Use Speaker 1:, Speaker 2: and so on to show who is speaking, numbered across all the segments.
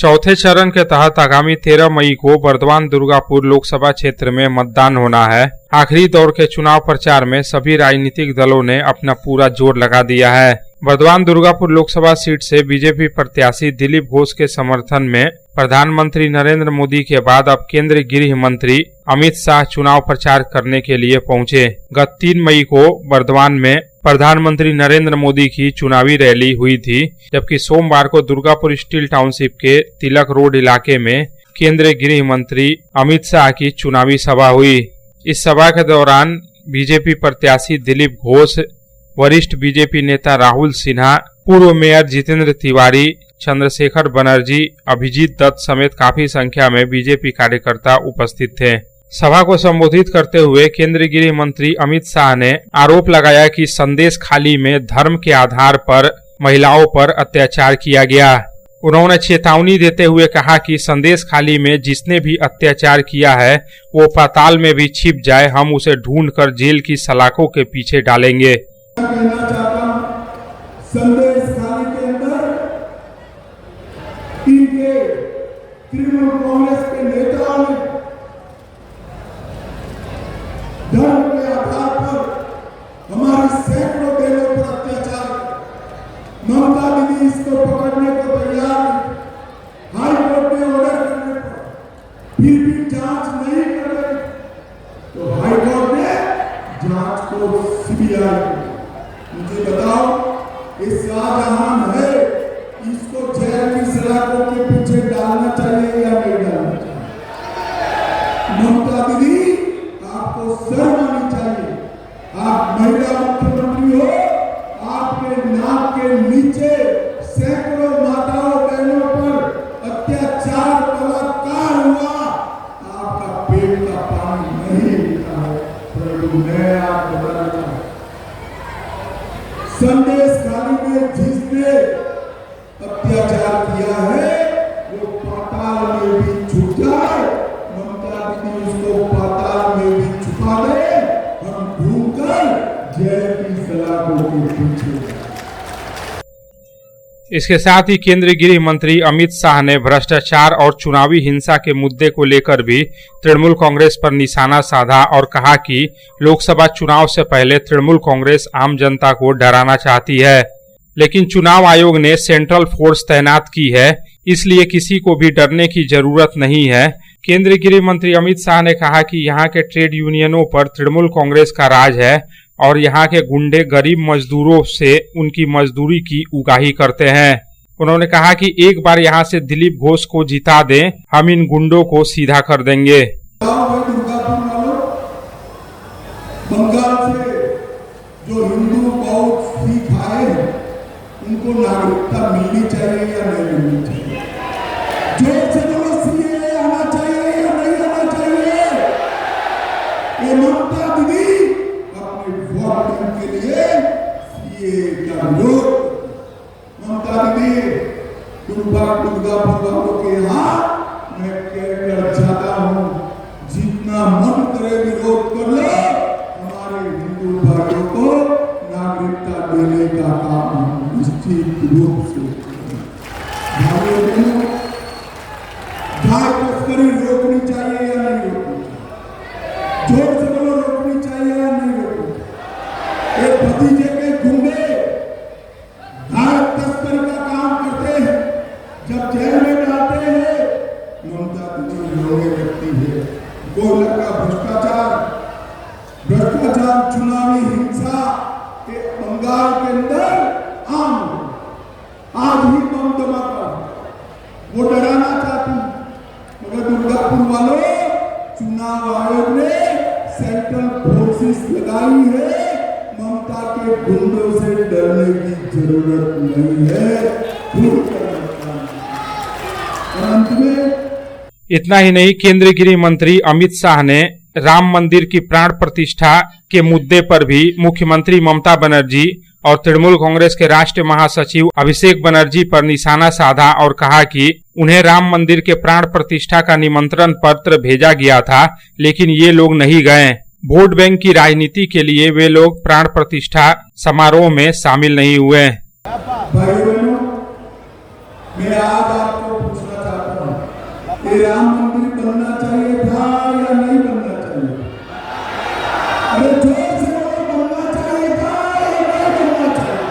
Speaker 1: चौथे चरण के तहत आगामी 13 मई को बर्दवान दुर्गापुर लोकसभा क्षेत्र में मतदान होना है। आखिरी दौर के चुनाव प्रचार में सभी राजनीतिक दलों ने अपना पूरा जोर लगा दिया है। बर्दवान दुर्गापुर लोकसभा सीट से बीजेपी प्रत्याशी दिलीप घोष के समर्थन में प्रधानमंत्री नरेंद्र मोदी के बाद अब केंद्रीय गृह मंत्री अमित शाह चुनाव प्रचार करने के लिए पहुंचे। गत 3 मई को बर्दवान में प्रधानमंत्री नरेंद्र मोदी की चुनावी रैली हुई थी, जबकि सोमवार को दुर्गापुर स्टील टाउनशिप के तिलक रोड इलाके में केंद्रीय गृह मंत्री अमित शाह की चुनावी सभा हुई। इस सभा के दौरान बीजेपी प्रत्याशी दिलीप घोष, वरिष्ठ बीजेपी नेता राहुल सिन्हा, पूर्व मेयर जितेंद्र तिवारी, चंद्रशेखर बनर्जी, अभिजीत दत्त समेत काफी संख्या में बीजेपी कार्यकर्ता उपस्थित थे। सभा को संबोधित करते हुए केंद्रीय गृह मंत्री अमित शाह ने आरोप लगाया कि संदेश खाली में धर्म के आधार पर महिलाओं पर अत्याचार किया गया। उन्होंने चेतावनी देते हुए कहा कि संदेश खाली में जिसने भी अत्याचार किया है वो पाताल में भी छिप जाए, हम उसे ढूंढकर जेल की सलाखों के पीछे डालेंगे।
Speaker 2: संदेश खाली के अंदर इनके तृणमूल कांग्रेस के नेताओं ने धर्म के आधार पर हमारी सैकड़ों बहनों पर अत्याचार, ममता दीदी इसको पकड़ने को तैयार नहीं, हाई कोर्ट में ऑर्डर करने पर फिर भी जांच नहीं कर रही, तो हाई कोर्ट ने जांच को सीबीआई। मुझे बताओ, इस शाहजहां है, इसको जेल की सलाखों के पीछे डालना चाहिए या नहीं डालना चाहिए? ममता दीदी, आपको शर्म आनी चाहिए। आप महिला मुख्यमंत्री हो, आपके नाक के नीचे सैकड़ों माताओं बहनों पर अत्याचार बलात्कार हुआ, आपका पेट का पानी नहीं निकला है, परंतु मैं आप बताना चाहता हूं, संदेश खाली में जिसने अत्याचार किया है वो पाताल में भी छुप जाए, ममता दीदी उसको पाताल में भी छुपा दे, हम ढूंढकर जेल की सलाखों के पीछे।
Speaker 1: इसके साथ ही केंद्रीय गृह मंत्री अमित शाह ने भ्रष्टाचार और चुनावी हिंसा के मुद्दे को लेकर भी तृणमूल कांग्रेस पर निशाना साधा और कहा कि लोकसभा चुनाव से पहले तृणमूल कांग्रेस आम जनता को डराना चाहती है, लेकिन चुनाव आयोग ने सेंट्रल फोर्स तैनात की है, इसलिए किसी को भी डरने की जरूरत नहीं है। केंद्रीय गृह मंत्री अमित शाह ने कहा कि यहाँ के ट्रेड यूनियनों पर तृणमूल कांग्रेस का राज है और यहाँ के गुंडे गरीब मजदूरों से उनकी मजदूरी की उगाही करते हैं। उन्होंने कहा कि एक बार यहाँ से दिलीप घोष को जिता दें, हम इन गुंडों को सीधा कर देंगे।
Speaker 2: बंगाल से जो हिंदू, बौद्ध, सिख आए हैं, उनको नागरिकता मिलनी चाहिए या नहीं मिलनी चाहिए? जो से सीए आना चाहिए या नहीं आना चाहिए? ये ममता दीदी अपने वोट बैंक के लिए सीए का विरोध, ममता दीदी दुर्गापुर के यहाँ मैं कहकर चाहता हूँ, जितना मन करे विरोध कर लो, हमारे हिंदू भाइयों को नागरिकता देने का काम निश्चित रूप से तस्करी रोकनी चाहिए या नहीं रोकनी चाहिए? जोर से बोलो, रोकनी चाहिए या नहीं रोकनी चाहिए? एक भतीजे के गुंडे भारत तस्करी का काम करते हैं, जब जेल में जाते हैं ममता दीदी रोने लगती है। गोला का भ्रष्टाचार, चुनावी हिंसा के बंगाल के अंदर आम, आज ही बम धमाका, वो डराना चाहती, मगर दुर्गापुर वालों, चुनाव आयोग ने सेंट्रल फोर्सेस लगाई है, ममता के गुंडों से डरने की जरूरत नहीं है। अंत में
Speaker 1: इतना ही नहीं, केंद्रीय गृह मंत्री अमित शाह ने राम मंदिर की प्राण प्रतिष्ठा के मुद्दे पर भी मुख्यमंत्री ममता बनर्जी और तृणमूल कांग्रेस के राष्ट्रीय महासचिव अभिषेक बनर्जी पर निशाना साधा और कहा कि उन्हें राम मंदिर के प्राण प्रतिष्ठा का निमंत्रण पत्र भेजा गया था, लेकिन ये लोग नहीं गए। वोट बैंक की राजनीति के लिए वे लोग प्राण प्रतिष्ठा समारोह में शामिल नहीं हुए।
Speaker 2: भाइयों, मैं आज आपको पूछना चाहता ये राम मंदिर बनना चाहिए था या नहीं बनना चाहिए? अरे जोर से बोलो, बनना चाहिए था या नहीं बनना चाहिए?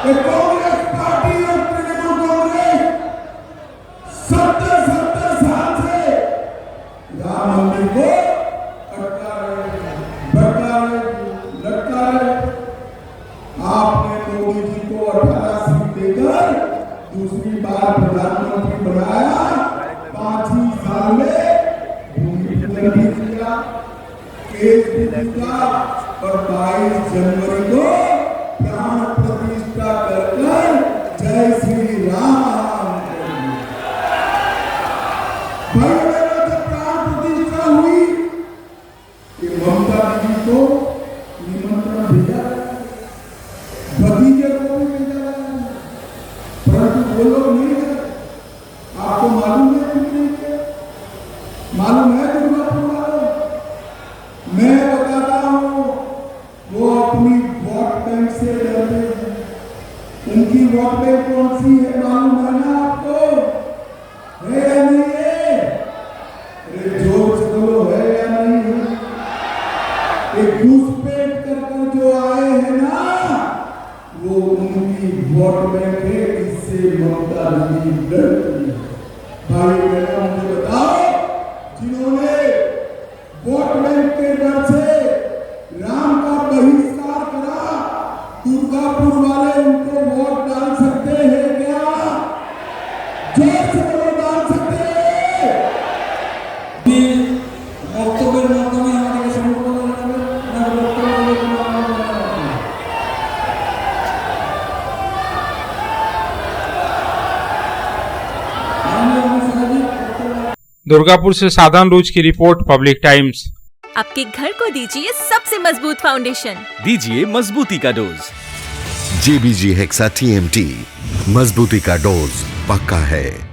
Speaker 2: ये कांग्रेस पार्टी और तृणमूल कांग्रेस 70 साल से राम मंदिर को अटका रहे, भटका रहे, लटका रहे। आपने मोदी जी को 18 सीट देकर दूसरी बार प्रधानमंत्री बनाया। 5 ही साल में भूमि पूजन भी किया, केस भी जीता और 22 जनवरी को प्राण प्रतिष्ठा कर जय श्री राम। भाई बहनों, जब प्राण प्रतिष्ठा हुई कि ममता दीदी को निमंत्रण भेजा, भतीजे को भी भेजा, परंतु वो लोग नहीं गए। आपको मालूम है क्यों नहीं गए? मालूम है दुर्गापुर वालों? मैं बताता हूँ, वो अपनी वोट बैंक से डरते हैं। उनकी वोट बैंक कौन सी है मालूम है ना आपको? है या नहीं है? अरे जोर से बोलो, है या नहीं है? एक घुसपैठ कर जो आए हैं ना, वो उनकी वोट बैंक है। इससे ममता दीदी डरती है। भाई बहनों, मुझे बताओ, जिन्होंने वोट बैंक के डर से राम का बहिष्कार करा, दुर्गापुर वाले उनको वोट डाल सकते हैं क्या? जोर से वोट डाल सकते हैं? अक्टूबर माह में हमारे समूह
Speaker 1: दुर्गापुर से साधन रोज की रिपोर्ट, पब्लिक टाइम्स।
Speaker 3: आपके घर को दीजिए सबसे मजबूत फाउंडेशन,
Speaker 4: दीजिए मजबूती का डोज।
Speaker 5: JBG हेक्सा TMT, मजबूती का डोज पक्का है।